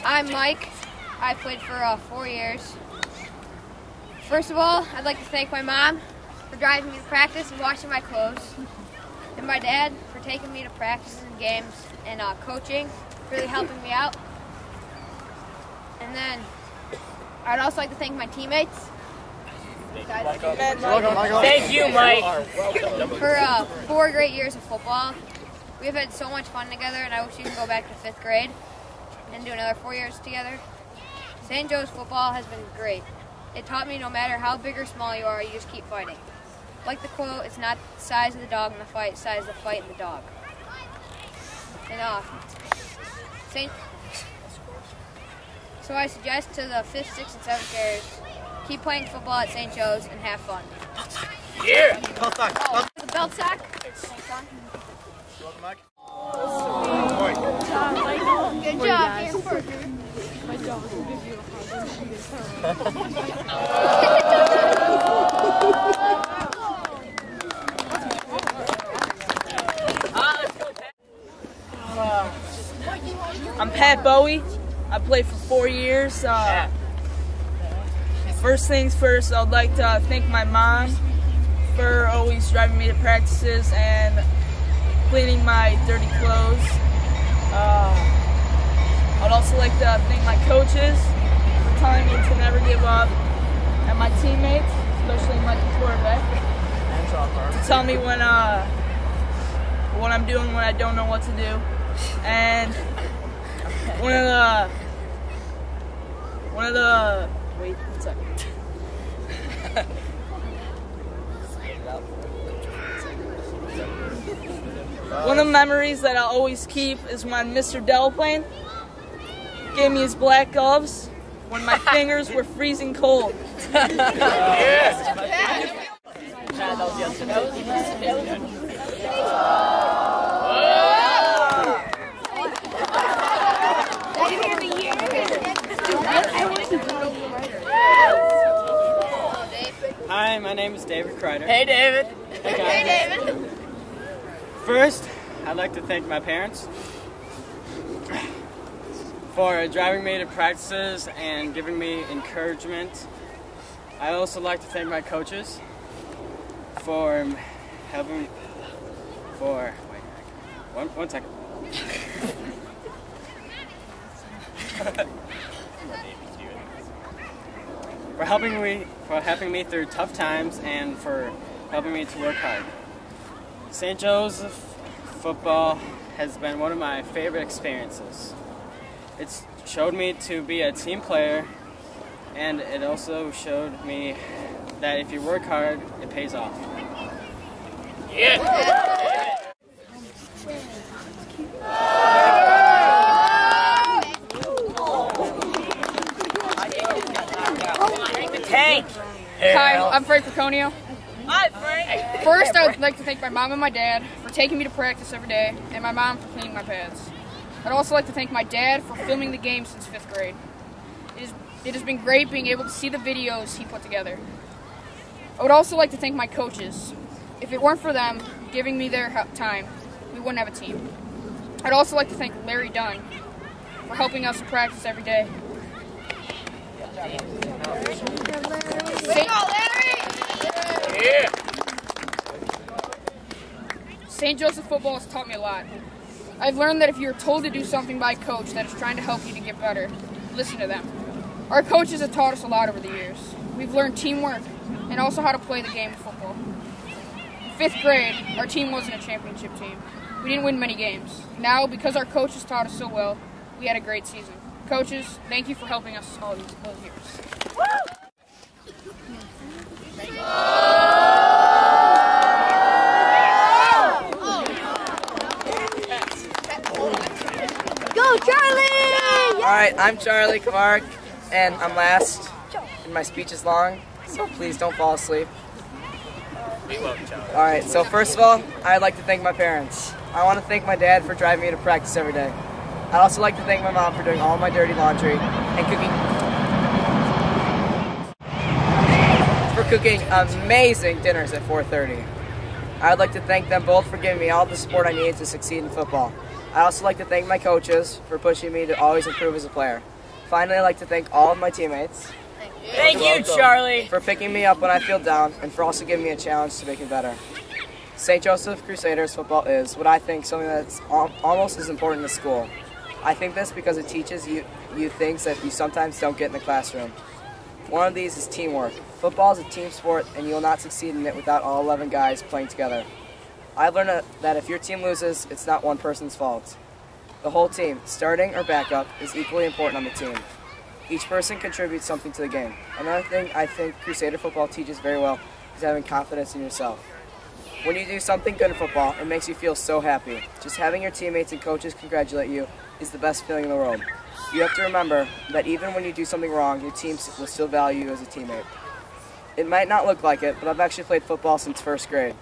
I'm Mike. I played for 4 years. First of all, I'd like to thank my mom for driving me to practice and washing my clothes, and my dad for taking me to practices and games and coaching, really helping me out. And then I'd also like to thank my teammates. Thank you, Mike. For 4 great years of football. We've had so much fun together, and I wish we could go back to 5th grade and do another 4 years together. St. Joe's football has been great. It taught me no matter how big or small you are, you just keep fighting. Like the quote, it's not the size of the dog in the fight, it's the size of the fight in the dog. And so I suggest to the 5th, 6th, and 7th graders, keep playing football at St. Joe's and have fun. Yeah. The belt sack. Good job, Hamburger. My dog will give you a I'm Pat Bowie. I played for 4 years. First things first, I'd like to thank my mom for always driving me to practices and cleaning my dirty clothes. I'd also like to thank my coaches for telling me to never give up, and my teammates, especially my quarterback, to tell me when what I'm doing when I don't know what to do. And one of the wait 1 second. One of the memories that I'll always keep is when Mr. Delaplane gave me his black gloves when my fingers were freezing cold. Hi, my name is David Kreider. Hey, David. Hey, David. First, I'd like to thank my parents for driving me to practices and giving me encouragement. I also like to thank my coaches for helping for one second. for helping me through tough times and for helping me to work hard. St. Joe's football has been one of my favorite experiences. It's showed me to be a team player, and it also showed me that if you work hard, it pays off. Yeah. Tank. Hi, I'm Frank Perconio. Hi, Frank. First, I would like to thank my mom and my dad for taking me to practice every day, and my mom for cleaning my pads. I'd also like to thank my dad for filming the game since 5th grade. It has been great being able to see the videos he put together. I would also like to thank my coaches. If it weren't for them giving me their time, we wouldn't have a team. I'd also like to thank Larry Dunn for helping us to practice every day. St. Joseph football has taught me a lot. I've learned that if you're told to do something by a coach that is trying to help you to get better, listen to them. Our coaches have taught us a lot over the years. We've learned teamwork and also how to play the game of football. In 5th grade, our team wasn't a championship team. We didn't win many games. Now, because our coaches taught us so well, we had a great season. Coaches, thank you for helping us all those years. Go, Charlie! Alright, I'm Charlie Clark, and I'm last, and my speech is long, so please don't fall asleep. Alright, so first of all, I'd like to thank my parents. I want to thank my dad for driving me to practice every day. I'd also like to thank my mom for doing all my dirty laundry and cooking amazing dinners at 4:30. I would like to thank them both for giving me all the support I needed to succeed in football. I also like to thank my coaches for pushing me to always improve as a player. Finally, I'd like to thank all of my teammates. Thank you, Charlie. For picking me up when I feel down and for also giving me a challenge to make me better. St. Joseph Crusaders football is what I think something that's almost as important as school. I think this because it teaches you things that you sometimes don't get in the classroom. One of these is teamwork. Football is a team sport and you will not succeed in it without all 11 guys playing together. I've learned that if your team loses, it's not one person's fault. The whole team, starting or backup, is equally important on the team. Each person contributes something to the game. Another thing I think Crusader football teaches very well is having confidence in yourself. When you do something good in football, it makes you feel so happy. Just having your teammates and coaches congratulate you is the best feeling in the world. You have to remember that even when you do something wrong, your team will still value you as a teammate. It might not look like it, but I've actually played football since first grade.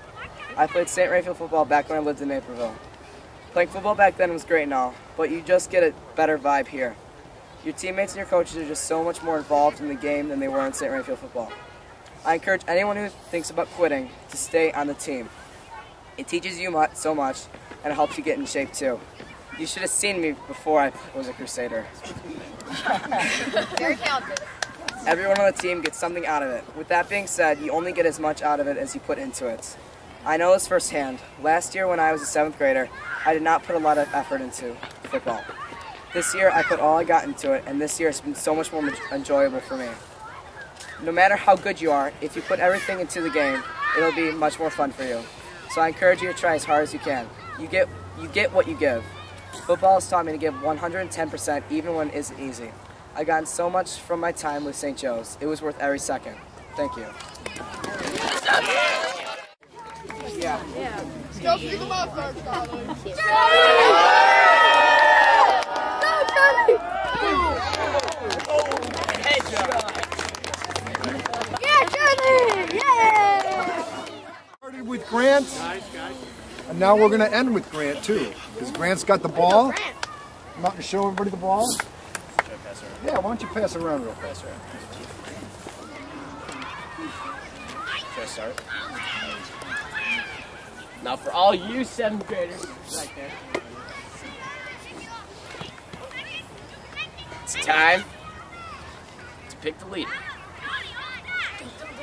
I played St. Raphael football back when I lived in Naperville. Playing football back then was great and all, but you just get a better vibe here. Your teammates and your coaches are just so much more involved in the game than they were in St. Raphael football. I encourage anyone who thinks about quitting to stay on the team. It teaches you so much, and it helps you get in shape too. You should have seen me before I was a Crusader. Very talented. Everyone on the team gets something out of it. With that being said, you only get as much out of it as you put into it. I know this firsthand. Last year when I was a 7th grader, I did not put a lot of effort into football. This year I put all I got into it, and this year it's been so much more enjoyable for me. No matter how good you are, if you put everything into the game, it'll be much more fun for you. So I encourage you to try as hard as you can. You get what you give. Football has taught me to give 110% even when it isn't easy. I've gotten so much from my time with St. Joe's. It was worth every second. Thank you. Go pick them up, Charlie. Started with Grant, and now we're going to end with Grant too, because Grant's got the ball. Come out and show everybody the ball. Yeah, why don't you pass it around real fast? Should I start? Now for all you 7th graders right there. It's time to pick the leader.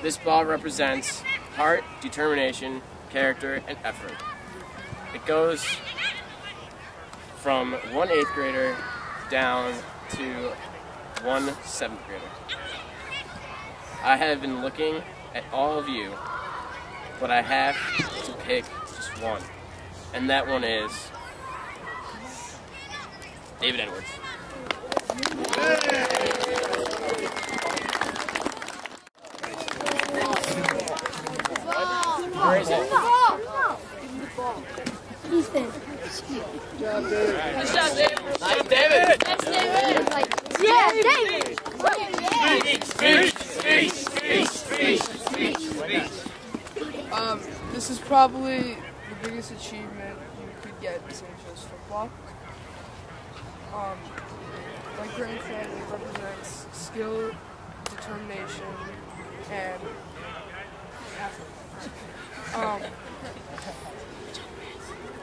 This ball represents heart, determination, character, and effort. It goes from one 8th grader down to one 7th grader. I have been looking at all of you, but I have to pick just one, and that one is David Edwards. Where is it? Ethan. Nice job, David. Nice, David. That's David. Yeah, David. This is probably the biggest achievement you could get in St. Joe's football. Like Grant said, it represents skill, determination, and effort.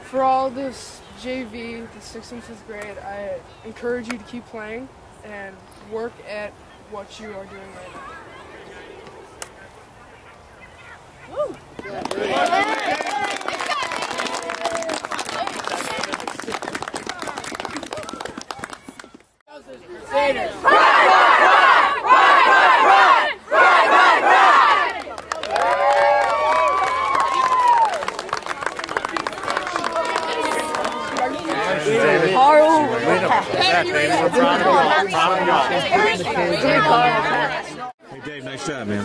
For all this JV, the 6th and 5th grade, I encourage you to keep playing and work at what you are doing right now. Hey Dave, nice job, man.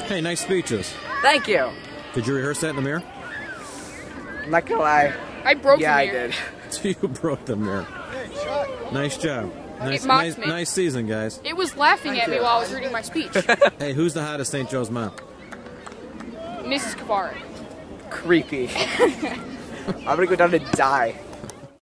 Hey, nice speeches. Thank you. Did you rehearse that in the mirror? I'm not gonna lie. I broke Yeah, the I mirror. did. You broke the mirror. Nice job. It mocked me. Nice season, guys. It was laughing at me while I was reading my speech. Hey, who's the hottest St. Joe's mom? Mrs. Kavara. Creepy. I'm gonna go down to die.